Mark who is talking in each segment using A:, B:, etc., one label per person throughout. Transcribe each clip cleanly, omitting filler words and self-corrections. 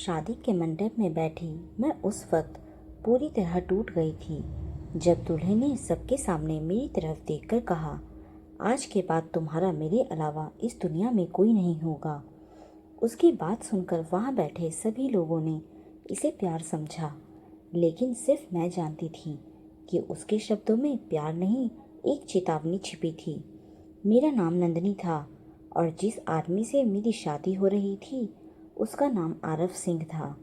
A: शादी के मंडप में बैठी मैं उस वक्त पूरी तरह टूट गई थी जब दूल्हे ने सबके सामने मेरी तरफ देखकर कहा, आज के बाद तुम्हारा मेरे अलावा इस दुनिया में कोई नहीं होगा। उसकी बात सुनकर वहां बैठे सभी लोगों ने इसे प्यार समझा, लेकिन सिर्फ मैं जानती थी कि उसके शब्दों में प्यार नहीं, एक चेतावनी छिपी थी। मेरा नाम नंदिनी था और जिस आदमी से मेरी शादी हो रही थी उसका नाम आरव सिंह था।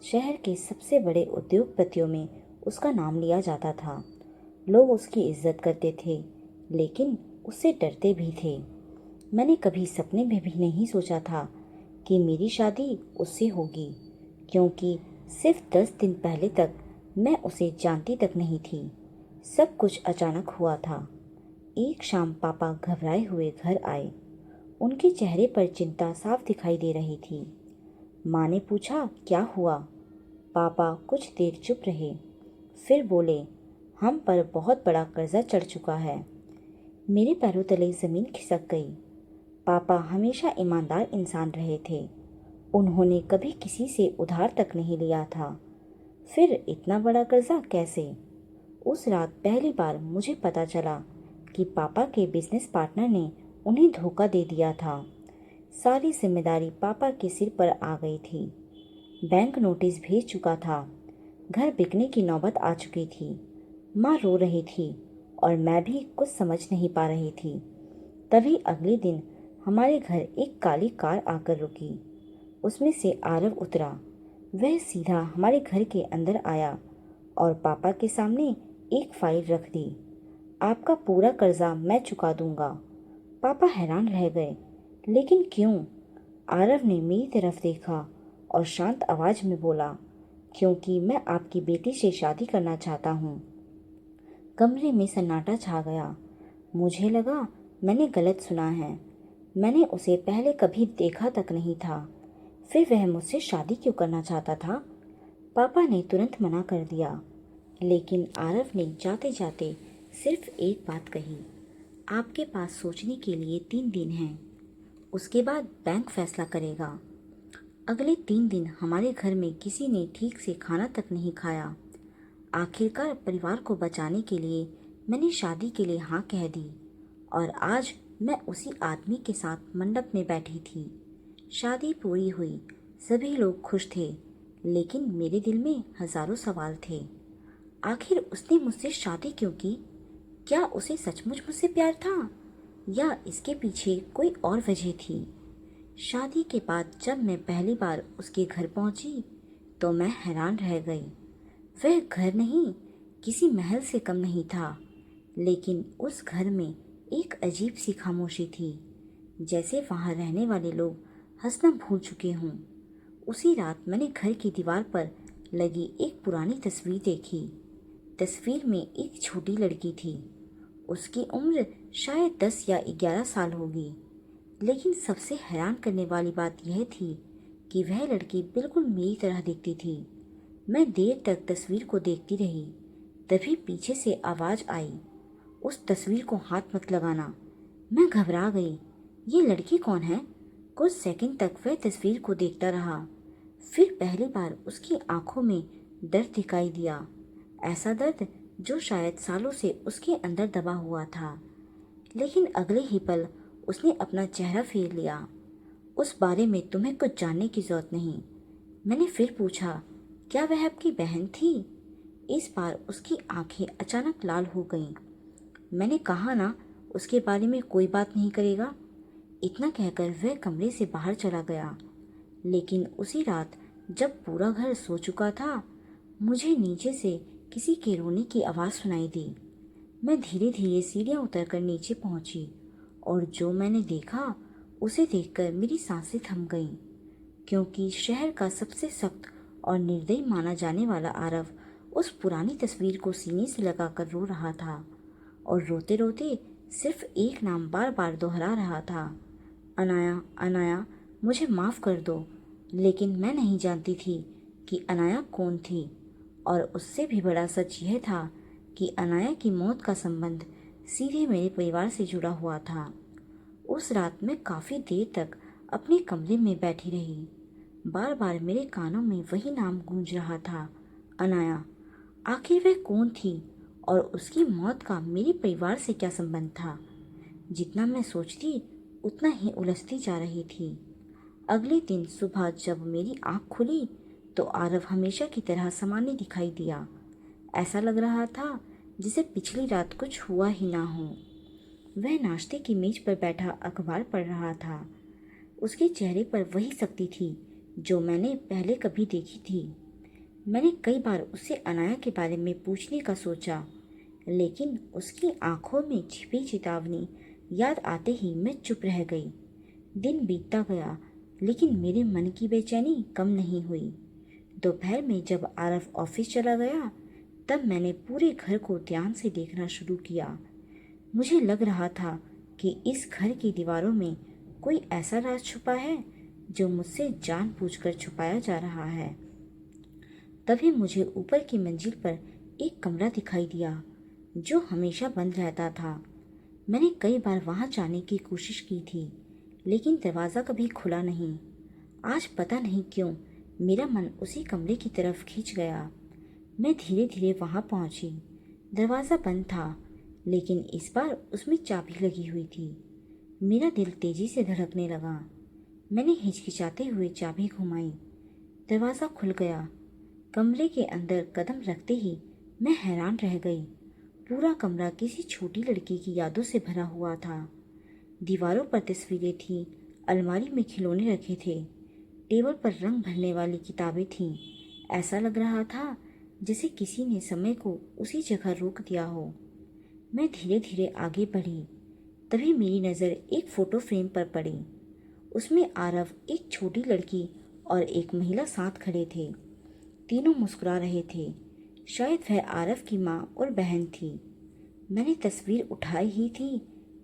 A: शहर के सबसे बड़े उद्योगपतियों में उसका नाम लिया जाता था। लोग उसकी इज्जत करते थे, लेकिन उससे डरते भी थे। मैंने कभी सपने में भी नहीं सोचा था कि मेरी शादी उससे होगी, क्योंकि सिर्फ 10 दिन पहले तक मैं उसे जानती तक नहीं थी। सब कुछ अचानक हुआ था। एक शाम पापा घबराए हुए घर आए। उनके चेहरे पर चिंता साफ दिखाई दे रही थी। माँ ने पूछा, क्या हुआ? पापा कुछ देर चुप रहे, फिर बोले, हम पर बहुत बड़ा कर्जा चढ़ चुका है। मेरे पैरों तले जमीन खिसक गई। पापा हमेशा ईमानदार इंसान रहे थे। उन्होंने कभी किसी से उधार तक नहीं लिया था। फिर इतना बड़ा कर्जा कैसे? उस रात पहली बार मुझे पता चला कि पापा के बिजनेस पार्टनर ने उन्हें धोखा दे दिया था। सारी जिम्मेदारी पापा के सिर पर आ गई थी। बैंक नोटिस भेज चुका था। घर बिकने की नौबत आ चुकी थी। माँ रो रही थी और मैं भी कुछ समझ नहीं पा रही थी। तभी अगले दिन हमारे घर एक काली कार आकर रुकी। उसमें से आरव उतरा। वह सीधा हमारे घर के अंदर आया और पापा के सामने एक फाइल रख दी। आपका पूरा कर्जा मैं चुका दूंगा। पापा हैरान रह गए, लेकिन क्यों? आरव ने मेरी तरफ देखा और शांत आवाज में बोला, क्योंकि मैं आपकी बेटी से शादी करना चाहता हूँ। कमरे में सन्नाटा छा गया। मुझे लगा मैंने गलत सुना है। मैंने उसे पहले कभी देखा तक नहीं था। फिर वह मुझसे शादी क्यों करना चाहता था? पापा ने तुरंत मना कर दिया, लेकिन आरव ने जाते जाते सिर्फ एक बात कही, आपके पास सोचने के लिए 3 दिन हैं। उसके बाद बैंक फैसला करेगा। अगले 3 दिन हमारे घर में किसी ने ठीक से खाना तक नहीं खाया। आखिरकार परिवार को बचाने के लिए मैंने शादी के लिए हाँ कह दी और आज मैं उसी आदमी के साथ मंडप में बैठी थी। शादी पूरी हुई, सभी लोग खुश थे, लेकिन मेरे दिल में हजारों सवाल थे। आखिर उसने मुझसे शादी क्यों की? क्या उसे सचमुच मुझसे प्यार था या इसके पीछे कोई और वजह थी? शादी के बाद जब मैं पहली बार उसके घर पहुंची तो मैं हैरान रह गई। वह घर नहीं, किसी महल से कम नहीं था, लेकिन उस घर में एक अजीब सी खामोशी थी, जैसे वहां रहने वाले लोग हंसना भूल चुके हों। उसी रात मैंने घर की दीवार पर लगी एक पुरानी तस्वीर देखी। तस्वीर में एक छोटी लड़की थी। उसकी उम्र शायद 10 या 11 साल होगी, लेकिन सबसे हैरान करने वाली बात यह थी कि वह लड़की बिल्कुल मेरी तरह दिखती थी। मैं देर तक तस्वीर को देखती रही, तभी पीछे से आवाज आई, उस तस्वीर को हाथ मत लगाना। मैं घबरा गई। ये लड़की कौन है? कुछ सेकंड तक वह तस्वीर को देखता रहा। फिर पहली बार उसकी आंखों में दर्द दिखाई दिया, ऐसा दर्द जो शायद सालों से उसके अंदर दबा हुआ था। लेकिन अगले ही पल उसने अपना चेहरा फेर लिया। उस बारे में तुम्हें कुछ जानने की जरूरत नहीं। मैंने फिर पूछा, क्या वह आपकी बहन थी? इस बार उसकी आंखें अचानक लाल हो गईं। मैंने कहा ना, उसके बारे में कोई बात नहीं करेगा। इतना कहकर वह कमरे से बाहर चला गया। लेकिन उसी रात जब पूरा घर सो चुका था, मुझे नीचे से किसी के रोने की आवाज़ सुनाई दी। मैं धीरे धीरे सीढ़ियाँ उतरकर नीचे पहुंची और जो मैंने देखा उसे देखकर मेरी सांसें थम गईं, क्योंकि शहर का सबसे सख्त और निर्दयी माना जाने वाला आरव उस पुरानी तस्वीर को सीने से लगाकर रो रहा था और रोते रोते सिर्फ एक नाम बार बार दोहरा रहा था, अनाया, अनाया, मुझे माफ़ कर दो। लेकिन मैं नहीं जानती थी कि अनाया कौन थी, और उससे भी बड़ा सच यह था कि अनाया की मौत का संबंध सीधे मेरे परिवार से जुड़ा हुआ था। उस रात मैं काफ़ी देर तक अपने कमरे में बैठी रही। बार बार मेरे कानों में वही नाम गूंज रहा था, अनाया। आखिर वह कौन थी और उसकी मौत का मेरे परिवार से क्या संबंध था? जितना मैं सोचती उतना ही उलझती जा रही थी। अगले दिन सुबह जब मेरी आँख खुली तो आरव हमेशा की तरह सामान्य दिखाई दिया। ऐसा लग रहा था जिसे पिछली रात कुछ हुआ ही ना हो। वह नाश्ते की मेज पर बैठा अखबार पढ़ रहा था। उसके चेहरे पर वही शक्ति थी जो मैंने पहले कभी देखी थी। मैंने कई बार उससे अनाया के बारे में पूछने का सोचा, लेकिन उसकी आंखों में छिपी चेतावनी याद आते ही मैं चुप रह गई। दिन बीतता गया, लेकिन मेरे मन की बेचैनी कम नहीं हुई। दोपहर में जब आरव ऑफिस चला गया, तब मैंने पूरे घर को ध्यान से देखना शुरू किया। मुझे लग रहा था कि इस घर की दीवारों में कोई ऐसा राज छुपा है जो मुझसे जानबूझकर छुपाया जा रहा है। तभी मुझे ऊपर की मंजिल पर एक कमरा दिखाई दिया जो हमेशा बंद रहता था। मैंने कई बार वहां जाने की कोशिश की थी, लेकिन दरवाज़ा कभी खुला नहीं। आज पता नहीं क्यों मेरा मन उसी कमरे की तरफ खींच गया। मैं धीरे धीरे वहां पहुंची। दरवाज़ा बंद था, लेकिन इस बार उसमें चाबी लगी हुई थी। मेरा दिल तेजी से धड़कने लगा। मैंने हिचकिचाते हुए चाबी घुमाई। दरवाज़ा खुल गया। कमरे के अंदर कदम रखते ही मैं हैरान रह गई। पूरा कमरा किसी छोटी लड़की की यादों से भरा हुआ था। दीवारों पर तस्वीरें थीं, अलमारी में खिलौने रखे थे, टेबल पर रंग भरने वाली किताबें थीं। ऐसा लग रहा था जैसे किसी ने समय को उसी जगह रोक दिया हो। मैं धीरे धीरे आगे बढ़ी। तभी मेरी नज़र एक फ़ोटो फ्रेम पर पड़ी। उसमें आरव, एक छोटी लड़की और एक महिला साथ खड़े थे। तीनों मुस्कुरा रहे थे। शायद वह आरव की माँ और बहन थी। मैंने तस्वीर उठाई ही थी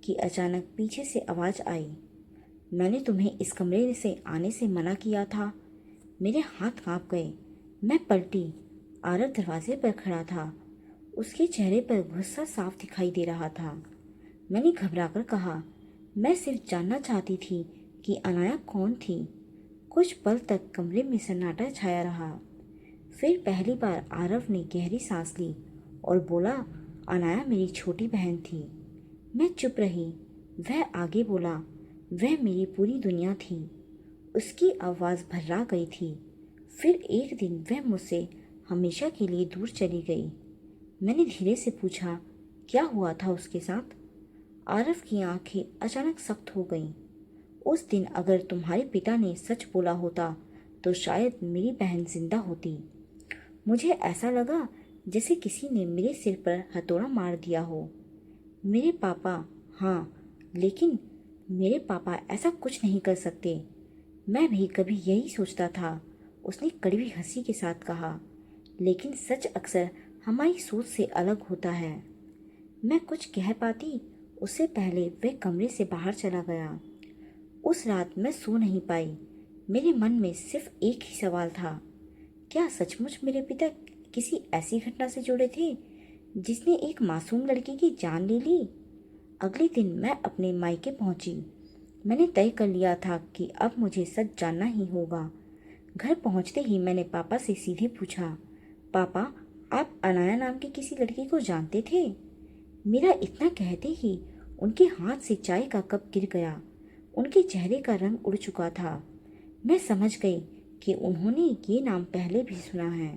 A: कि अचानक पीछे से आवाज़ आई, मैंने तुम्हें इस कमरे से आने से मना किया था। मेरे हाथ कांप गए। मैं पलटी। आरव दरवाजे पर खड़ा था। उसके चेहरे पर गुस्सा साफ दिखाई दे रहा था। मैंने घबराकर कहा, मैं सिर्फ जानना चाहती थी कि अनाया कौन थी। कुछ पल तक कमरे में सन्नाटा छाया रहा। फिर पहली बार आरव ने गहरी सांस ली और बोला, अनाया मेरी छोटी बहन थी। मैं चुप रही। वह आगे बोला, वह मेरी पूरी दुनिया थी। उसकी आवाज़ भर्रा गई थी। फिर एक दिन वह मुझसे हमेशा के लिए दूर चली गई। मैंने धीरे से पूछा, क्या हुआ था उसके साथ? आरव की आंखें अचानक सख्त हो गईं। उस दिन अगर तुम्हारे पिता ने सच बोला होता तो शायद मेरी बहन जिंदा होती। मुझे ऐसा लगा जैसे किसी ने मेरे सिर पर हथौड़ा मार दिया हो। मेरे पापा, हाँ, लेकिन मेरे पापा ऐसा कुछ नहीं कर सकते। मैं भी कभी यही सोचता था, उसने कड़वी हंसी के साथ कहा। लेकिन सच अक्सर हमारी सोच से अलग होता है। मैं कुछ कह पाती उससे पहले वह कमरे से बाहर चला गया। उस रात मैं सो नहीं पाई। मेरे मन में सिर्फ एक ही सवाल था, क्या सचमुच मेरे पिता किसी ऐसी घटना से जुड़े थे जिसने एक मासूम लड़की की जान ले ली? अगले दिन मैं अपने मायके पहुंची। मैंने तय कर लिया था कि अब मुझे सच जानना ही होगा। घर पहुंचते ही मैंने पापा से सीधे पूछा, पापा, आप अनाया नाम की किसी लड़की को जानते थे? मेरा इतना कहते ही उनके हाथ से चाय का कप गिर गया। उनके चेहरे का रंग उड़ चुका था। मैं समझ गई कि उन्होंने ये नाम पहले भी सुना है।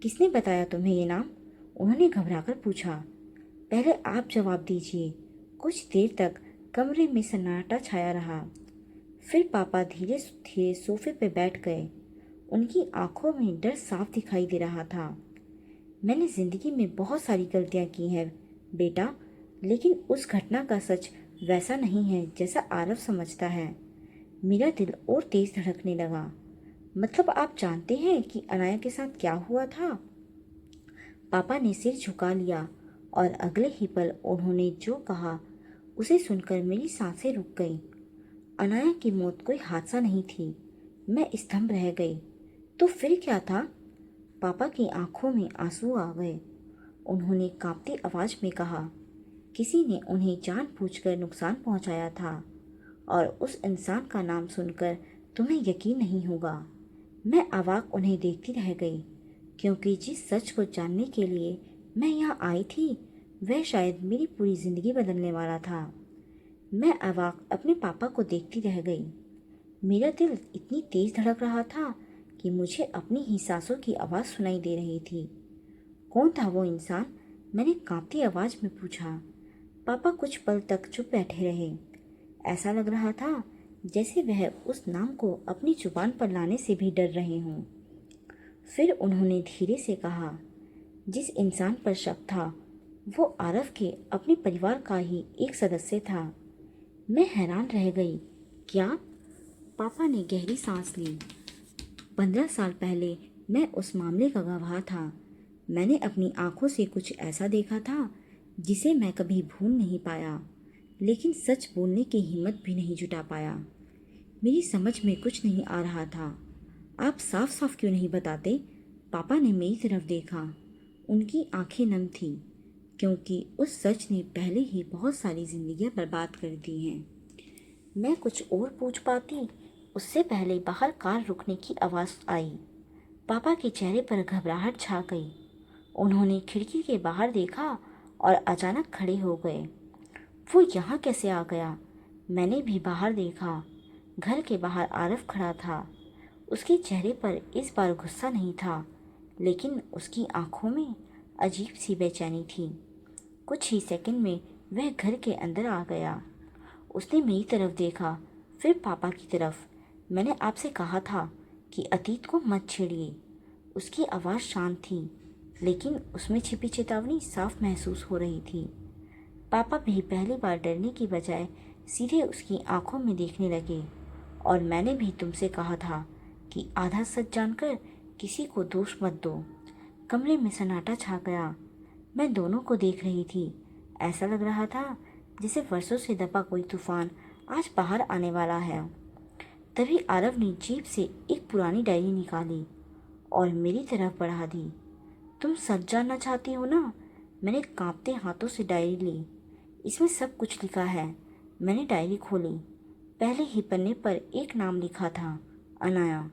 A: किसने बताया तुम्हें ये नाम? उन्होंने घबराकर पूछा। पहले आप जवाब दीजिए। कुछ देर तक कमरे में सन्नाटा छाया रहा। फिर पापा धीरे धीरे सोफे पर बैठ गए। उनकी आंखों में डर साफ दिखाई दे रहा था। मैंने जिंदगी में बहुत सारी गलतियां की हैं बेटा, लेकिन उस घटना का सच वैसा नहीं है जैसा आरव समझता है। मेरा दिल और तेज धड़कने लगा। मतलब आप जानते हैं कि अनाया के साथ क्या हुआ था? पापा ने सिर झुका लिया और अगले ही पल उन्होंने जो कहा उसे सुनकर मेरी सांसें रुक गईं। अनाया की मौत कोई हादसा नहीं थी। मैं स्तंभ रह गई। तो फिर क्या था? पापा की आंखों में आंसू आ गए। उन्होंने कांपती आवाज में कहा, किसी ने उन्हें जानबूझकर नुकसान पहुंचाया था और उस इंसान का नाम सुनकर तुम्हें यकीन नहीं होगा। मैं अवाक उन्हें देखती रह गई, क्योंकि जिस सच को जानने के लिए मैं यहाँ आई थी वह शायद मेरी पूरी जिंदगी बदलने वाला था। मैं अवाक अपने पापा को देखती रह गई। मेरा दिल इतनी तेज धड़क रहा था कि मुझे अपनी ही सांसों की आवाज़ सुनाई दे रही थी। कौन था वो इंसान? मैंने कांपती आवाज़ में पूछा। पापा कुछ पल तक चुप बैठे रहे। ऐसा लग रहा था जैसे वह उस नाम को अपनी जुबान पर लाने से भी डर रहे हों। फिर उन्होंने धीरे से कहा, जिस इंसान पर शक था वो आरव के अपने परिवार का ही एक सदस्य था। मैं हैरान रह गई। क्या? पापा ने गहरी सांस ली। 15 साल पहले मैं उस मामले का गवाह था। मैंने अपनी आंखों से कुछ ऐसा देखा था जिसे मैं कभी भूल नहीं पाया, लेकिन सच बोलने की हिम्मत भी नहीं जुटा पाया। मेरी समझ में कुछ नहीं आ रहा था। आप साफ साफ क्यों नहीं बताते? पापा ने मेरी तरफ देखा। उनकी आंखें नम थीं, क्योंकि उस सच ने पहले ही बहुत सारी जिंदगियां बर्बाद कर दी हैं। मैं कुछ और पूछ पाती उससे पहले बाहर कार रुकने की आवाज़ आई। पापा के चेहरे पर घबराहट छा गई। उन्होंने खिड़की के बाहर देखा और अचानक खड़े हो गए। वो यहाँ कैसे आ गया? मैंने भी बाहर देखा। घर के बाहर आरव खड़ा था। उसके चेहरे पर इस बार गुस्सा नहीं था, लेकिन उसकी आंखों में अजीब सी बेचैनी थी। कुछ ही सेकंड में वह घर के अंदर आ गया। उसने मेरी तरफ देखा, फिर पापा की तरफ। मैंने आपसे कहा था कि अतीत को मत छेड़िए। उसकी आवाज़ शांत थी, लेकिन उसमें छिपी चेतावनी साफ महसूस हो रही थी। पापा भी पहली बार डरने की बजाय सीधे उसकी आंखों में देखने लगे। और मैंने भी तुमसे कहा था कि आधा सच जानकर किसी को दोष मत दो। कमरे में सन्नाटा छा गया। मैं दोनों को देख रही थी। ऐसा लग रहा था जैसे वर्षों से दबा कोई तूफान आज बाहर आने वाला है। तभी आरव ने जेब से एक पुरानी डायरी निकाली और मेरी तरफ बढ़ा दी। तुम सच जानना चाहती हो ना? मैंने कांपते हाथों से डायरी ली। इसमें सब कुछ लिखा है। मैंने डायरी खोली। पहले ही पन्ने पर एक नाम लिखा था, अनाया।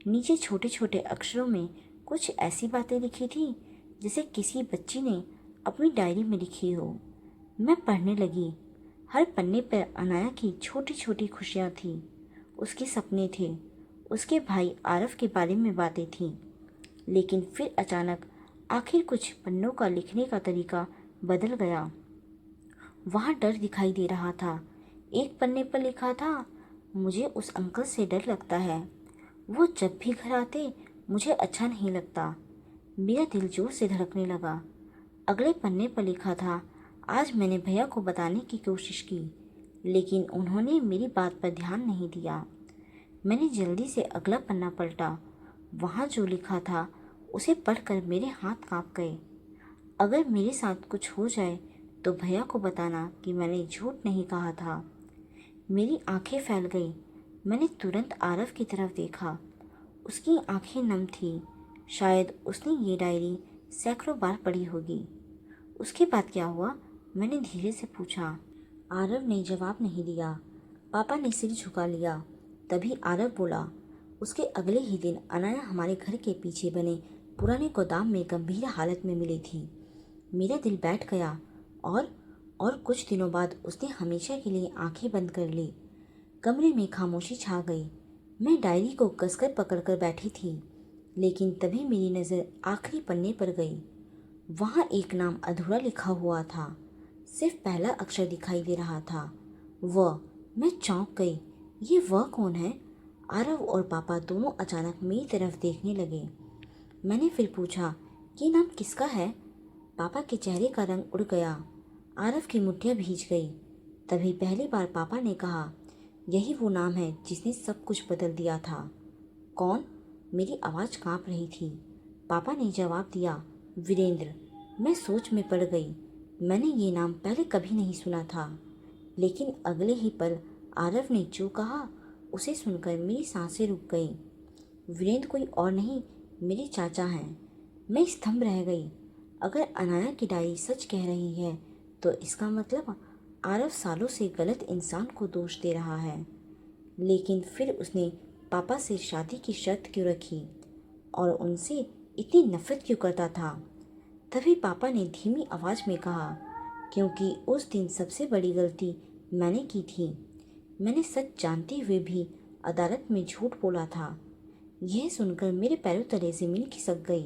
A: नीचे छोटे छोटे अक्षरों में कुछ ऐसी बातें लिखी थी जैसे किसी बच्ची ने अपनी डायरी में लिखी हो। मैं पढ़ने लगी। हर पन्ने पर अनाया की छोटी छोटी खुशियाँ थी, उसके सपने थे, उसके भाई आरव के बारे में बातें थीं। लेकिन फिर अचानक आखिर कुछ पन्नों का लिखने का तरीका बदल गया। वहाँ डर दिखाई दे रहा था। एक पन्ने पर लिखा था, मुझे उस अंकल से डर लगता है। वो जब भी घर आते मुझे अच्छा नहीं लगता। मेरा दिल जोर से धड़कने लगा। अगले पन्ने पर लिखा था, आज मैंने भैया को बताने की कोशिश की, लेकिन उन्होंने मेरी बात पर ध्यान नहीं दिया। मैंने जल्दी से अगला पन्ना पलटा। वहाँ जो लिखा था उसे पढ़कर मेरे हाथ कांप गए। अगर मेरे साथ कुछ हो जाए तो भैया को बताना कि मैंने झूठ नहीं कहा था। मेरी आंखें फैल गई। मैंने तुरंत आरव की तरफ देखा। उसकी आंखें नम थीं। शायद उसने ये डायरी सैकड़ों बार पढ़ी होगी। उसके बाद क्या हुआ? मैंने धीरे से पूछा। आरव ने जवाब नहीं दिया। पापा ने सिर झुका लिया। तभी आरव बोला, उसके अगले ही दिन अनाया हमारे घर के पीछे बने पुराने गोदाम में गंभीर हालत में मिली थी। मेरा दिल बैठ गया और कुछ दिनों बाद उसने हमेशा के लिए आंखें बंद कर ली। कमरे में खामोशी छा गई। मैं डायरी को कसकर पकड़कर बैठी थी, लेकिन तभी मेरी नज़र आखिरी पन्ने पर गई। वहाँ एक नाम अधूरा लिखा हुआ था। सिर्फ पहला अक्षर दिखाई दे रहा था, वह। मैं चौंक गई। ये वह कौन है? आरव और पापा दोनों अचानक मेरी तरफ देखने लगे। मैंने फिर पूछा, ये नाम किसका है? पापा के चेहरे का रंग उड़ गया। आरव की मुट्ठियाँ भीज गई। तभी पहली बार पापा ने कहा, यही वो नाम है जिसने सब कुछ बदल दिया था। कौन? मेरी आवाज़ कांप रही थी। पापा ने जवाब दिया, वीरेंद्र। मैं सोच में पड़ गई। मैंने ये नाम पहले कभी नहीं सुना था, लेकिन अगले ही पल आरव ने जो कहा उसे सुनकर मेरी सांसें रुक गईं। वीरेंद्र कोई और नहीं, मेरे चाचा हैं। मैं स्तंभ रह गई। अगर अनाया की डायरी सच कह रही है तो इसका मतलब आरव सालों से गलत इंसान को दोष दे रहा है। लेकिन फिर उसने पापा से शादी की शर्त क्यों रखी और उनसे इतनी नफरत क्यों करता था। तभी पापा ने धीमी आवाज़ में कहा, क्योंकि उस दिन सबसे बड़ी गलती मैंने की थी। मैंने सच जानते हुए भी अदालत में झूठ बोला था। यह सुनकर मेरे पैरों तले ज़मीन खिसक गई।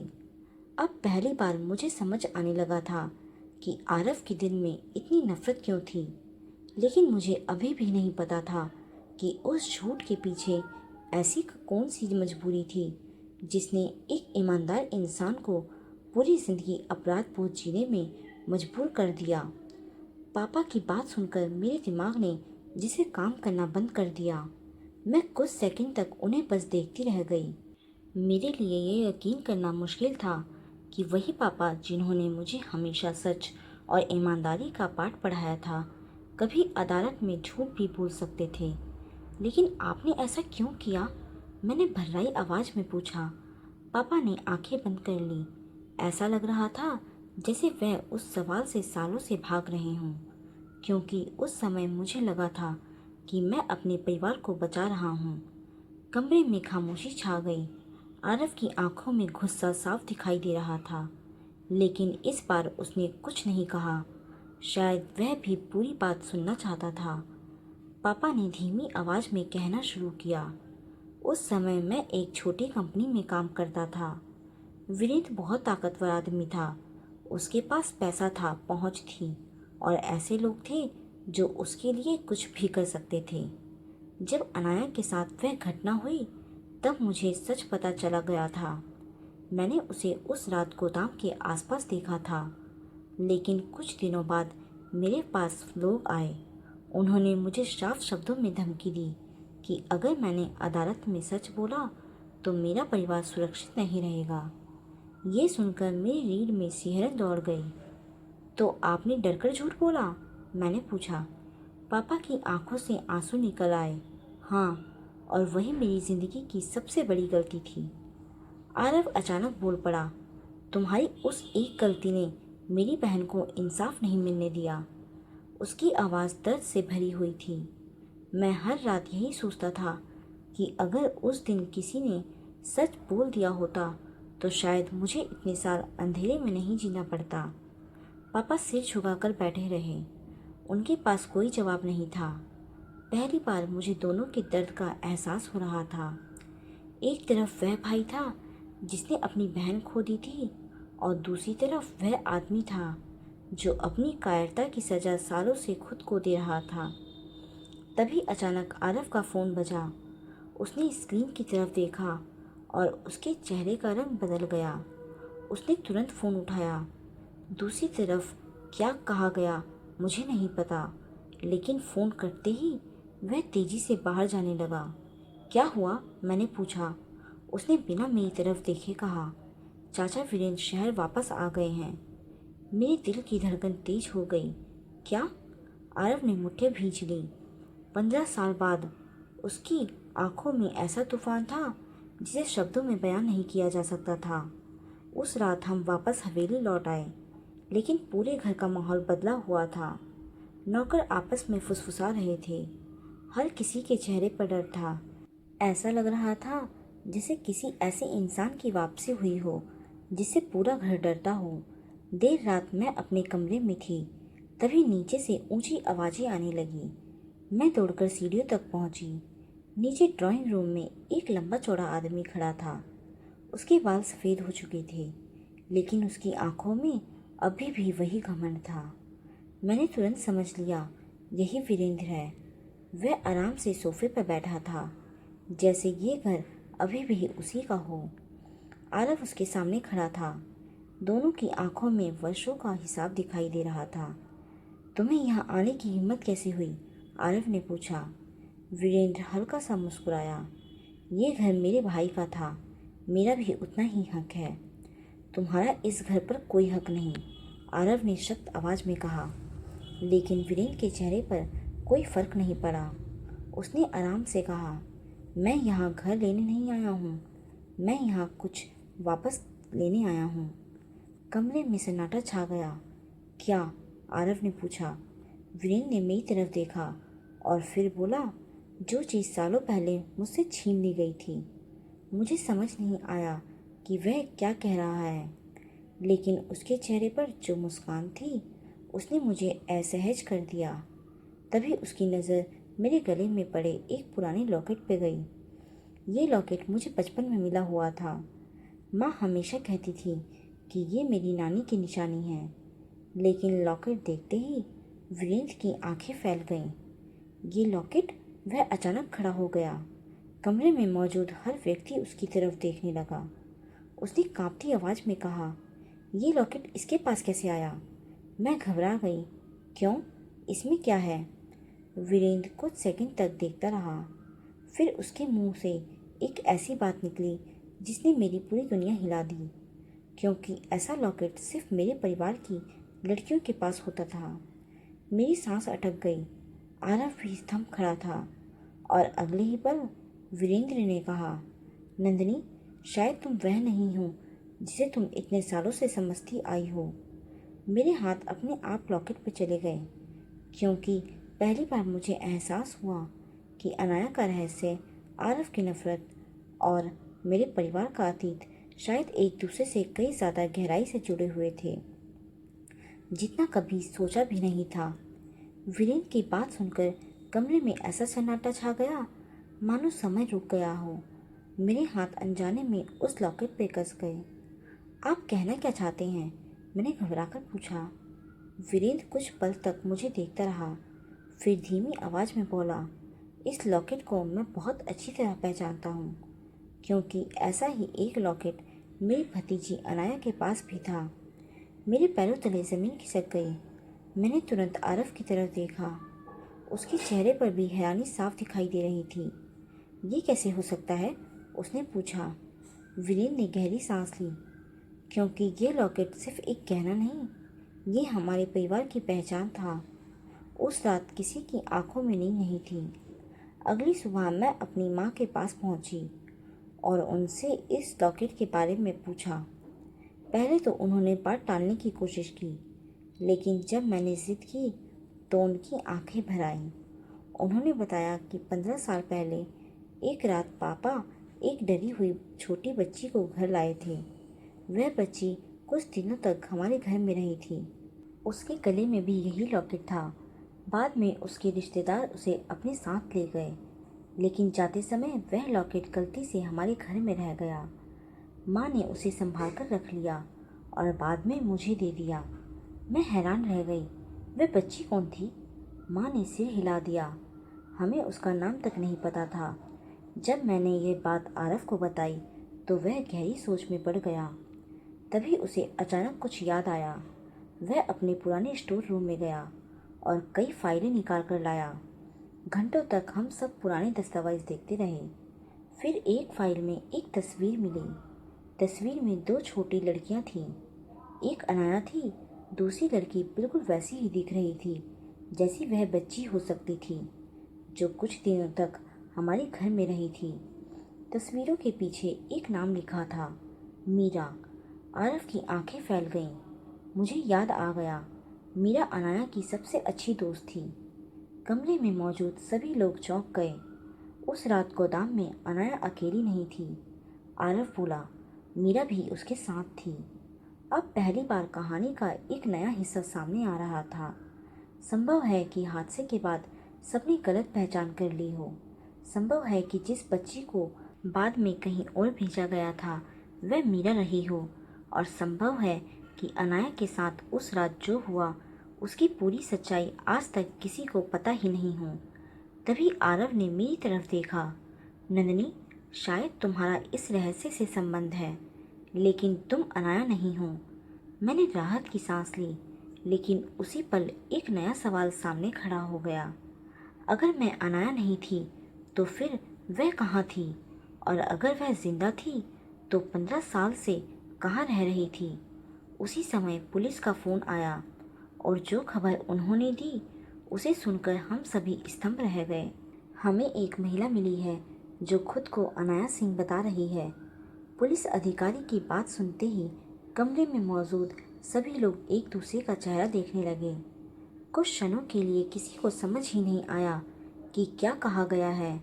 A: अब पहली बार मुझे समझ आने लगा था कि आरव के दिल में इतनी नफरत क्यों थी। लेकिन मुझे अभी भी नहीं पता था कि उस झूठ के पीछे ऐसी कौन सी मजबूरी थी जिसने एक ईमानदार इंसान को पूरी जिंदगी अपराध बोझ जीने में मजबूर कर दिया। पापा की बात सुनकर मेरे दिमाग ने जिसे काम करना बंद कर दिया। मैं कुछ सेकंड तक उन्हें बस देखती रह गई। मेरे लिए ये यकीन करना मुश्किल था कि वही पापा जिन्होंने मुझे हमेशा सच और ईमानदारी का पाठ पढ़ाया था, कभी अदालत में झूठ भी बोल सकते थे। लेकिन आपने ऐसा क्यों किया? मैंने भर्राई आवाज़ में पूछा। पापा ने आंखें बंद कर ली। ऐसा लग रहा था जैसे वह उस सवाल से सालों से भाग रहे हों, क्योंकि उस समय मुझे लगा था कि मैं अपने परिवार को बचा रहा हूँ। कमरे में खामोशी छा गई। आरव की आंखों में गुस्सा साफ दिखाई दे रहा था, लेकिन इस बार उसने कुछ नहीं कहा। शायद वह भी पूरी बात सुनना चाहता था। पापा ने धीमी आवाज़ में कहना शुरू किया, उस समय मैं एक छोटी कंपनी में काम करता था। वीरेंद्र बहुत ताकतवर आदमी था। उसके पास पैसा था, पहुंच थी और ऐसे लोग थे जो उसके लिए कुछ भी कर सकते थे। जब अनाया के साथ वह घटना हुई तब मुझे सच पता चला गया था। मैंने उसे उस रात गोदाम के आसपास देखा था। लेकिन कुछ दिनों बाद मेरे पास लोग आए। उन्होंने मुझे साफ शब्दों में धमकी दी कि अगर मैंने अदालत में सच बोला तो मेरा परिवार सुरक्षित नहीं रहेगा। ये सुनकर मेरी रीढ़ में सिहरन दौड़ गई। तो आपने डरकर झूठ बोला? मैंने पूछा। पापा की आंखों से आंसू निकल आए। हाँ, और वही मेरी जिंदगी की सबसे बड़ी गलती थी। आरव अचानक बोल पड़ा, तुम्हारी उस एक गलती ने मेरी बहन को इंसाफ नहीं मिलने दिया। उसकी आवाज़ दर्द से भरी हुई थी। मैं हर रात यही सोचता था कि अगर उस दिन किसी ने सच बोल दिया होता तो शायद मुझे इतने साल अंधेरे में नहीं जीना पड़ता। पापा सिर झुकाकर बैठे रहे। उनके पास कोई जवाब नहीं था। पहली बार मुझे दोनों के दर्द का एहसास हो रहा था। एक तरफ वह भाई था जिसने अपनी बहन खो दी थी और दूसरी तरफ वह आदमी था जो अपनी कायरता की सज़ा सालों से खुद को दे रहा था। तभी अचानक आरव का फ़ोन बजा। उसने स्क्रीन की तरफ देखा और उसके चेहरे का रंग बदल गया। उसने तुरंत फ़ोन उठाया। दूसरी तरफ क्या कहा गया मुझे नहीं पता, लेकिन फ़ोन करते ही वह तेज़ी से बाहर जाने लगा। क्या हुआ? मैंने पूछा। उसने बिना मेरी तरफ देखे कहा, चाचा वीरेंद्र शहर वापस आ गए हैं। मेरे दिल की धड़कन तेज हो गई। क्या? आरव ने मुट्ठें भींच ली। 15 साल बाद उसकी आंखों में ऐसा तूफान था जिसे शब्दों में बयान नहीं किया जा सकता था। उस रात हम वापस हवेली लौट आए, लेकिन पूरे घर का माहौल बदला हुआ था। नौकर आपस में फुसफुसा रहे थे। हर किसी के चेहरे पर डर था। ऐसा लग रहा था जैसे किसी ऐसे इंसान की वापसी हुई हो जिससे पूरा घर डरता हो। देर रात मैं अपने कमरे में थी, तभी नीचे से ऊंची आवाज़ें आने लगी। मैं दौड़कर सीढ़ियों तक पहुंची। नीचे ड्राइंग रूम में एक लंबा चौड़ा आदमी खड़ा था। उसके बाल सफ़ेद हो चुके थे, लेकिन उसकी आंखों में अभी भी वही घमंड था। मैंने तुरंत समझ लिया, यही वीरेंद्र है। वह आराम से सोफे पर बैठा था, जैसे ये घर अभी भी उसी का हो। आरव उसके सामने खड़ा था। दोनों की आंखों में वर्षों का हिसाब दिखाई दे रहा था। तुम्हें यहाँ आने की हिम्मत कैसे हुई? आरव ने पूछा। वीरेंद्र हल्का सा मुस्कुराया। ये घर मेरे भाई का था, मेरा भी उतना ही हक है। तुम्हारा इस घर पर कोई हक नहीं, आरव ने सख्त आवाज़ में कहा। लेकिन वीरेंद्र के चेहरे पर कोई फर्क नहीं पड़ा। उसने आराम से कहा, मैं यहाँ घर लेने नहीं आया हूँ, मैं यहाँ कुछ वापस लेने आया हूँ। कमरे में सन्नाटा छा गया। क्या? आरव ने पूछा। वीरेंद्र ने मेरी तरफ देखा और फिर बोला, जो चीज़ सालों पहले मुझसे छीन ली गई थी। मुझे समझ नहीं आया कि वह क्या कह रहा है, लेकिन उसके चेहरे पर जो मुस्कान थी उसने मुझे असहज कर दिया। तभी उसकी नज़र मेरे गले में पड़े एक पुराने लॉकेट पे गई। ये लॉकेट मुझे बचपन में मिला हुआ था। माँ हमेशा कहती थी कि ये मेरी नानी की निशानी है, लेकिन लॉकेट देखते ही वीरेंद्र की आंखें फैल गईं। ये लॉकेट? वह अचानक खड़ा हो गया। कमरे में मौजूद हर व्यक्ति उसकी तरफ देखने लगा। उसने कांपती आवाज़ में कहा, ये लॉकेट इसके पास कैसे आया? मैं घबरा गई। क्यों? इसमें क्या है? वीरेंद्र कुछ सेकंड तक देखता रहा। फिर उसके मुंह से एक ऐसी बात निकली जिसने मेरी पूरी दुनिया हिला दी, क्योंकि ऐसा लॉकेट सिर्फ मेरे परिवार की लड़कियों के पास होता था। मेरी सांस अटक गई। आरव भी स्तंभ खड़ा था और अगले ही पल वीरेंद्र ने कहा, नंदिनी, शायद तुम वह नहीं हो जिसे तुम इतने सालों से समझती आई हो। मेरे हाथ अपने आप लॉकेट पर चले गए, क्योंकि पहली बार मुझे एहसास हुआ कि अनाया का रहस्य, आरव की नफरत और मेरे परिवार का अतीत शायद एक दूसरे से कई ज़्यादा गहराई से जुड़े हुए थे, जितना कभी सोचा भी नहीं था। वीरेंद्र की बात सुनकर कमरे में ऐसा सन्नाटा छा गया मानो समय रुक गया हो। मेरे हाथ अनजाने में उस लॉकेट पे कस गए। आप कहना क्या चाहते हैं? मैंने घबराकर पूछा। वीरेंद्र कुछ पल तक मुझे देखता रहा, फिर धीमी आवाज़ में बोला, इस लॉकेट को मैं बहुत अच्छी तरह पहचानता हूँ, क्योंकि ऐसा ही एक लॉकेट मेरी भतीजी अनाया के पास भी था। मेरे पैरों तले ज़मीन खिसक गई। मैंने तुरंत आरव की तरफ देखा। उसके चेहरे पर भी हैरानी साफ दिखाई दे रही थी। ये कैसे हो सकता है? उसने पूछा। वीरेंद्र ने गहरी सांस ली, क्योंकि ये लॉकेट सिर्फ एक गहना नहीं, ये हमारे परिवार की पहचान था। उस रात किसी की आंखों में नींद नहीं थी। अगली सुबह मैं अपनी माँ के पास पहुँची और उनसे इस लॉकेट के बारे में पूछा। पहले तो उन्होंने बात टालने की कोशिश की, लेकिन जब मैंने जिद की तो उनकी आंखें भर आईं। उन्होंने बताया कि 15 साल पहले एक रात पापा एक डरी हुई छोटी बच्ची को घर लाए थे। वह बच्ची कुछ दिनों तक हमारे घर में रही थी। उसके गले में भी यही लॉकेट था। बाद में उसके रिश्तेदार उसे अपने साथ ले गए, लेकिन जाते समय वह लॉकेट गलती से हमारे घर में रह गया। माँ ने उसे संभाल कर रख लिया और बाद में मुझे दे दिया। मैं हैरान रह गई। वह बच्ची कौन थी? माँ ने सिर हिला दिया। हमें उसका नाम तक नहीं पता था। जब मैंने ये बात आरव को बताई तो वह गहरी सोच में पड़ गया। तभी उसे अचानक कुछ याद आया। वह अपने पुराने स्टोर रूम में गया और कई फाइलें निकाल कर लाया। घंटों तक हम सब पुराने दस्तावेज देखते रहे। फिर एक फाइल में एक तस्वीर मिली। तस्वीर में दो छोटी लड़कियां थीं। एक अनाया थी, दूसरी लड़की बिल्कुल वैसी ही दिख रही थी जैसी वह बच्ची हो सकती थी जो कुछ दिनों तक हमारे घर में रही थी। तस्वीरों के पीछे एक नाम लिखा था, मीरा। आरव की आंखें फैल गईं। मुझे याद आ गया, मीरा अनाया की सबसे अच्छी दोस्त थी। कमरे में मौजूद सभी लोग चौंक गए। उस रात गोदाम में अनाया अकेली नहीं थी। आरव बोला, मीरा भी उसके साथ थी। अब पहली बार कहानी का एक नया हिस्सा सामने आ रहा था। संभव है कि हादसे के बाद सबने गलत पहचान कर ली हो। संभव है कि जिस बच्ची को बाद में कहीं और भेजा गया था वह मीरा रही हो, और संभव है कि अनाया के साथ उस रात जो हुआ उसकी पूरी सच्चाई आज तक किसी को पता ही नहीं हो। तभी आरव ने मेरी तरफ देखा। नंदिनी, शायद तुम्हारा इस रहस्य से संबंध है, लेकिन तुम अनाया नहीं हो। मैंने राहत की सांस ली, लेकिन उसी पल एक नया सवाल सामने खड़ा हो गया। अगर मैं अनाया नहीं थी तो फिर वह कहाँ थी? और अगर वह जिंदा थी तो 15 साल से कहाँ रह रही थी? उसी समय पुलिस का फ़ोन आया और जो खबर उन्होंने दी उसे सुनकर हम सभी स्तंभ रह गए। हमें एक महिला मिली है जो खुद को अनाया सिंह बता रही है। पुलिस अधिकारी की बात सुनते ही कमरे में मौजूद सभी लोग एक दूसरे का चेहरा देखने लगे। कुछ क्षणों के लिए किसी को समझ ही नहीं आया कि क्या कहा गया है।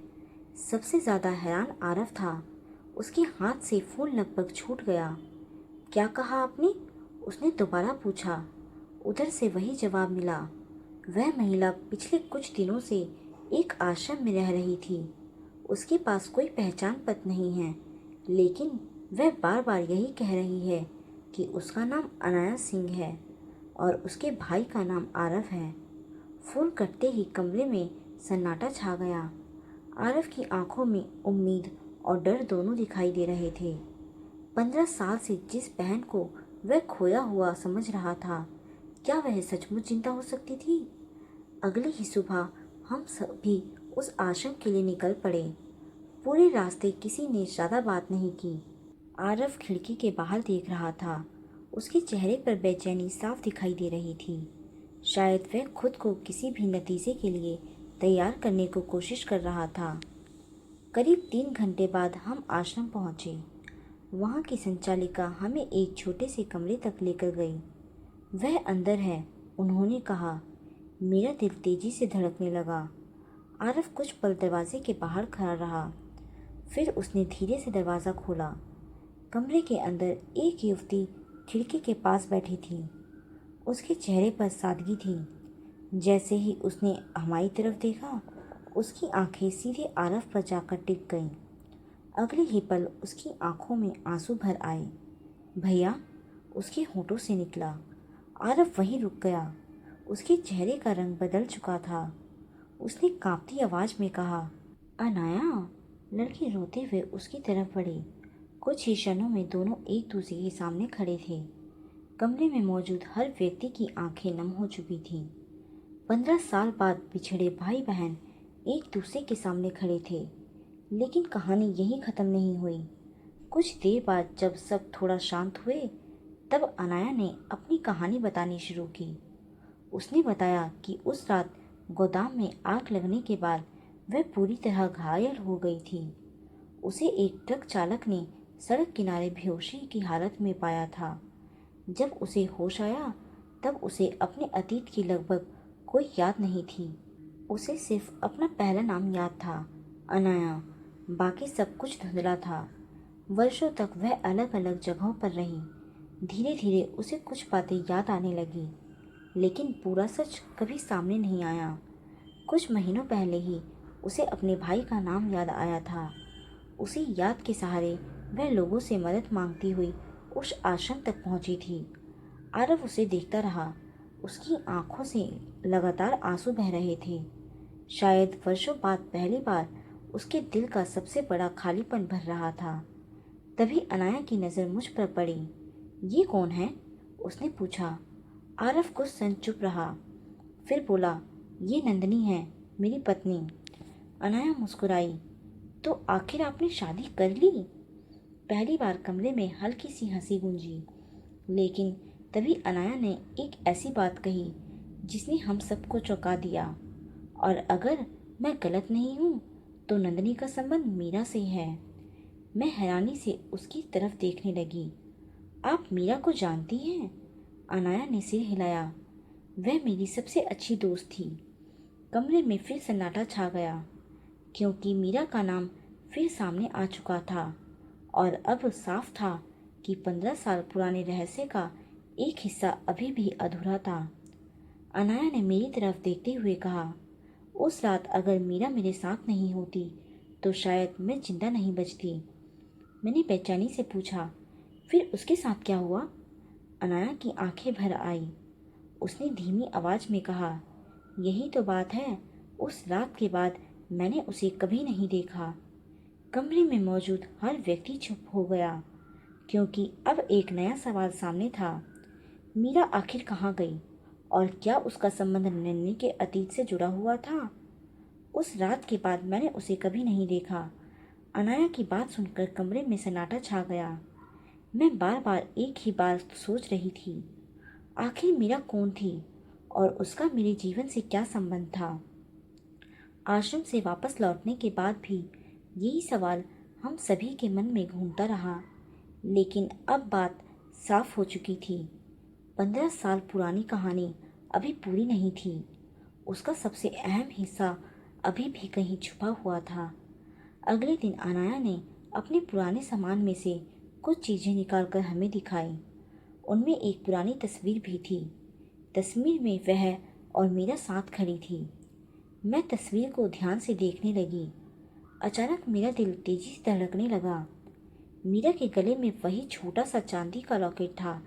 A: सबसे ज़्यादा हैरान आरव था। उसके हाथ से फ़ोन लगभग छूट गया। क्या कहा आपने? उसने दोबारा पूछा। उधर से वही जवाब मिला। वह महिला पिछले कुछ दिनों से एक आश्रम में रह रही थी। उसके पास कोई पहचान पत्र नहीं है, लेकिन वह बार बार यही कह रही है कि उसका नाम अनाया सिंह है और उसके भाई का नाम आरव है। फोन कटते ही कमरे में सन्नाटा छा गया। आरव की आंखों में उम्मीद और डर दोनों दिखाई दे रहे थे। 15 साल से जिस बहन को वह खोया हुआ समझ रहा था, क्या वह सचमुच जिंदा हो सकती थी? अगली ही सुबह हम सभी उस आश्रम के लिए निकल पड़े। पूरे रास्ते किसी ने ज़्यादा बात नहीं की। आरव खिड़की के बाहर देख रहा था। उसके चेहरे पर बेचैनी साफ दिखाई दे रही थी। शायद वह खुद को किसी भी नतीजे के लिए तैयार करने को कोशिश कर रहा था। करीब 3 घंटे बाद हम आश्रम पहुंचे। वहां की संचालिका हमें एक छोटे से कमरे तक लेकर गई। वह अंदर है, उन्होंने कहा। मेरा दिल तेजी से धड़कने लगा। आरव कुछ पल दरवाजे के बाहर खड़ा रहा। फिर उसने धीरे से दरवाज़ा खोला। कमरे के अंदर एक युवती खिड़की के पास बैठी थी। उसके चेहरे पर सादगी थी। जैसे ही उसने हमारी तरफ देखा, उसकी आंखें सीधे आरव पर जाकर टिक गईं। अगले ही पल उसकी आंखों में आंसू भर आए। भैया, उसके होठों से निकला। आरव वहीं रुक गया। उसके चेहरे का रंग बदल चुका था। उसने कांपती आवाज में कहा, अनाया। लड़की रोते हुए उसकी तरफ बढ़ी। कुछ ही क्षणों में दोनों एक दूसरे के सामने खड़े थे। कमरे में मौजूद हर व्यक्ति की आंखें नम हो चुकी थीं। 15 साल बाद बिछड़े भाई बहन एक दूसरे के सामने खड़े थे। लेकिन कहानी यहीं खत्म नहीं हुई। कुछ देर बाद जब सब थोड़ा शांत हुए, तब अनाया ने अपनी कहानी बतानी शुरू की। उसने बताया कि उस रात गोदाम में आग लगने के बाद वह पूरी तरह घायल हो गई थी। उसे एक ट्रक चालक ने सड़क किनारे बेहोशी की हालत में पाया था। जब उसे होश आया, तब उसे अपने अतीत की लगभग कोई याद नहीं थी। उसे सिर्फ अपना पहला नाम याद था, अनाया। बाकी सब कुछ धुंधला था। वर्षों तक वह अलग अलग जगहों पर रही। धीरे धीरे उसे कुछ बातें याद आने लगी, लेकिन पूरा सच कभी सामने नहीं आया। कुछ महीनों पहले ही उसे अपने भाई का नाम याद आया था। उसी याद के सहारे वह लोगों से मदद मांगती हुई उस आश्रम तक पहुंची थी। आरव उसे देखता रहा। उसकी आंखों से लगातार आंसू बह रहे थे। शायद वर्षों बाद पहली बार उसके दिल का सबसे बड़ा खालीपन भर रहा था। तभी अनाया की नज़र मुझ पर पड़ी। ये कौन है? उसने पूछा। आरव कुछ क्षण चुप रहा, फिर बोला, ये नंदनी है, मेरी पत्नी। अनाया मुस्कुराई। तो आखिर आपने शादी कर ली? पहली बार कमरे में हल्की सी हंसी गूंजी, लेकिन तभी अनाया ने एक ऐसी बात कही जिसने हम सबको चौंका दिया। और अगर मैं गलत नहीं हूँ तो नंदनी का संबंध मीरा से है। मैं हैरानी से उसकी तरफ देखने लगी। आप मीरा को जानती हैं? अनाया ने सिर हिलाया। वह मेरी सबसे अच्छी दोस्त थी। कमरे में फिर सन्नाटा छा गया, क्योंकि मीरा का नाम फिर सामने आ चुका था और अब साफ था कि 15 साल पुराने रहस्य का एक हिस्सा अभी भी अधूरा था। अनाया ने मेरी तरफ देखते हुए कहा, उस रात अगर मीरा मेरे साथ नहीं होती तो शायद मैं जिंदा नहीं बचती। मैंने बेचैनी से पूछा, फिर उसके साथ क्या हुआ? अनाया की आंखें भर आई। उसने धीमी आवाज में कहा, यही तो बात है, उस रात के बाद मैंने उसे कभी नहीं देखा। कमरे में मौजूद हर व्यक्ति चुप हो गया, क्योंकि अब एक नया सवाल सामने था। मीरा आखिर कहाँ गई और क्या उसका संबंध नन्ही के अतीत से जुड़ा हुआ था? उस रात के बाद मैंने उसे कभी नहीं देखा। अनाया की बात सुनकर कमरे में सन्नाटा छा गया। मैं बार बार एक ही बात सोच रही थी, आखिर मीरा कौन थी और उसका मेरे जीवन से क्या संबंध था? आश्रम से वापस लौटने के बाद भी यही सवाल हम सभी के मन में घूमता रहा, लेकिन अब बात साफ हो चुकी थी। 15 साल पुरानी कहानी अभी पूरी नहीं थी। उसका सबसे अहम हिस्सा अभी भी कहीं छुपा हुआ था। अगले दिन अनाया ने अपने पुराने सामान में से कुछ चीज़ें निकालकर हमें दिखाई। उनमें एक पुरानी तस्वीर भी थी। तस्वीर में वह और मीरा साथ खड़ी थी। मैं तस्वीर को ध्यान से देखने लगी। अचानक मेरा दिल तेजी से धड़कने लगा। मीरा के गले में वही छोटा सा चांदी का लॉकेट था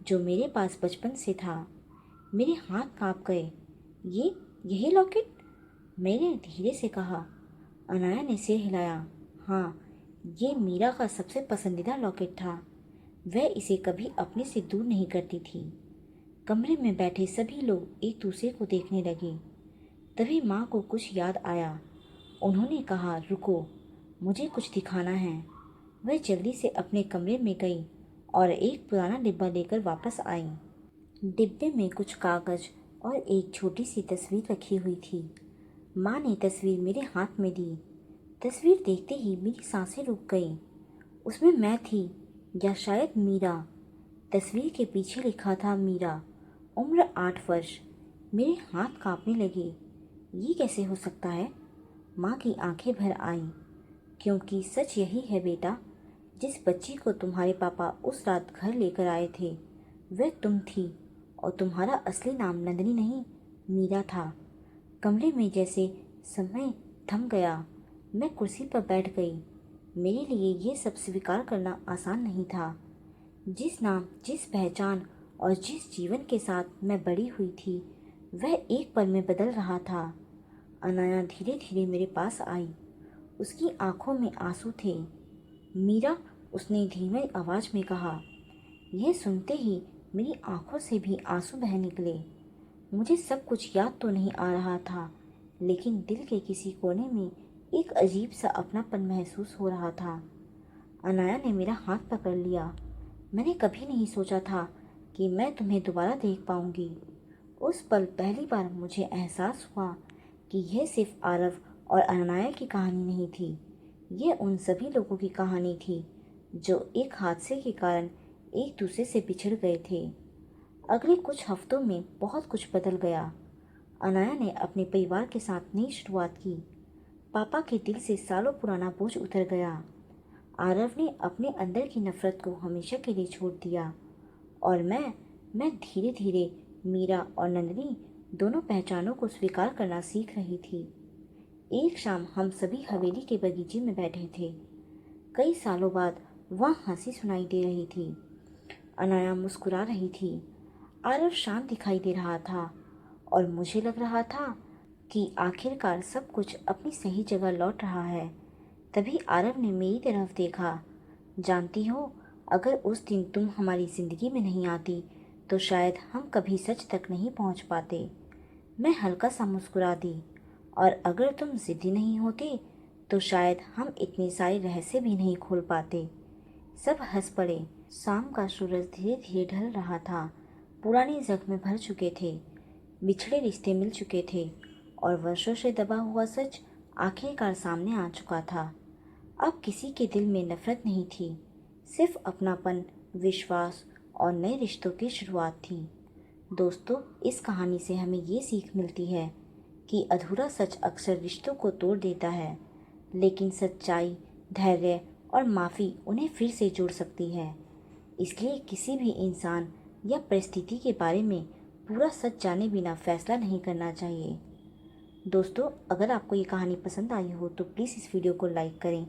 A: जो मेरे पास बचपन से था। मेरे हाथ कांप गए। ये यही लॉकेट? मैंने धीरे से कहा। अनाया ने सिर हिलाया। हाँ, ये मीरा का सबसे पसंदीदा लॉकेट था। वह इसे कभी अपने से दूर नहीं करती थी। कमरे में बैठे सभी लोग एक दूसरे को देखने लगे। तभी माँ को कुछ याद आया। उन्होंने कहा, रुको, मुझे कुछ दिखाना है। वह जल्दी से अपने कमरे में गई और एक पुराना डिब्बा लेकर वापस आई। डिब्बे में कुछ कागज और एक छोटी सी तस्वीर रखी हुई थी। माँ ने तस्वीर मेरे हाथ में दी। तस्वीर देखते ही मेरी सांसें रुक गईं। उसमें मैं थी, या शायद मीरा। तस्वीर के पीछे लिखा था मीरा, उम्र 8 वर्ष। मेरे हाथ कांपने लगे। ये कैसे हो सकता है? माँ की आंखें भर आईं। क्योंकि सच यही है बेटा, जिस बच्ची को तुम्हारे पापा उस रात घर लेकर आए थे वह तुम थी, और तुम्हारा असली नाम नंदिनी नहीं, मीरा था। कमरे में जैसे समय थम गया। मैं कुर्सी पर बैठ गई। मेरे लिए ये सब स्वीकार करना आसान नहीं था। जिस नाम, जिस पहचान और जिस जीवन के साथ मैं बड़ी हुई थी वह एक पल में बदल रहा था। अनाया धीरे धीरे मेरे पास आई। उसकी आंखों में आंसू थे। मीरा, उसने धीमी आवाज में कहा। यह सुनते ही मेरी आंखों से भी आंसू बह निकले। मुझे सब कुछ याद तो नहीं आ रहा था, लेकिन दिल के किसी कोने में एक अजीब सा अपनापन महसूस हो रहा था। अनाया ने मेरा हाथ पकड़ लिया। मैंने कभी नहीं सोचा था कि मैं तुम्हें दोबारा देख पाऊंगी। उस पल पहली बार मुझे एहसास हुआ कि यह सिर्फ आरव और अनाया की कहानी नहीं थी। यह उन सभी लोगों की कहानी थी जो एक हादसे के कारण एक दूसरे से बिछड़ गए थे। अगले कुछ हफ्तों में बहुत कुछ बदल गया। अनाया ने अपने परिवार के साथ नई शुरुआत की। पापा के दिल से सालों पुराना बोझ उतर गया। आरव ने अपने अंदर की नफरत को हमेशा के लिए छोड़ दिया, और मैं धीरे धीरे मीरा और नंदिनी दोनों पहचानों को स्वीकार करना सीख रही थी। एक शाम हम सभी हवेली के बगीचे में बैठे थे। कई सालों बाद वहाँ हंसी सुनाई दे रही थी। अनाया मुस्कुरा रही थी। आरव शांत दिखाई दे रहा था, और मुझे लग रहा था कि आखिरकार सब कुछ अपनी सही जगह लौट रहा है। तभी आरव ने मेरी तरफ देखा। जानती हो, अगर उस दिन तुम हमारी जिंदगी में नहीं आती तो शायद हम कभी सच तक नहीं पहुंच पाते। मैं हल्का सा मुस्कुरा दी। और अगर तुम जिद्दी नहीं होते तो शायद हम इतने सारे रहस्य भी नहीं खोल पाते। सब हंस पड़े। शाम का सूरज धीरे धीरे ढल रहा था। पुराने जख्म भर चुके थे, बिछड़े रिश्ते मिल चुके थे, और वर्षों से दबा हुआ सच आखिरकार सामने आ चुका था। अब किसी के दिल में नफरत नहीं थी, सिर्फ अपनापन, विश्वास और नए रिश्तों की शुरुआत थी। दोस्तों, इस कहानी से हमें ये सीख मिलती है कि अधूरा सच अक्सर रिश्तों को तोड़ देता है, लेकिन सच्चाई, धैर्य और माफ़ी उन्हें फिर से जोड़ सकती है। इसलिए किसी भी इंसान या परिस्थिति के बारे में पूरा सच जाने बिना फैसला नहीं करना चाहिए। दोस्तों, अगर आपको ये कहानी पसंद आई हो तो प्लीज़ इस वीडियो को लाइक करें,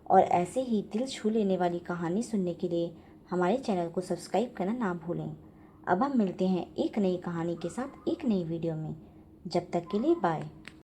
A: और ऐसे ही दिल छू लेने वाली कहानी सुनने के लिए हमारे चैनल को सब्सक्राइब करना ना भूलें। अब हम मिलते हैं एक नई कहानी के साथ एक नई वीडियो में। जब तक के लिए बाय।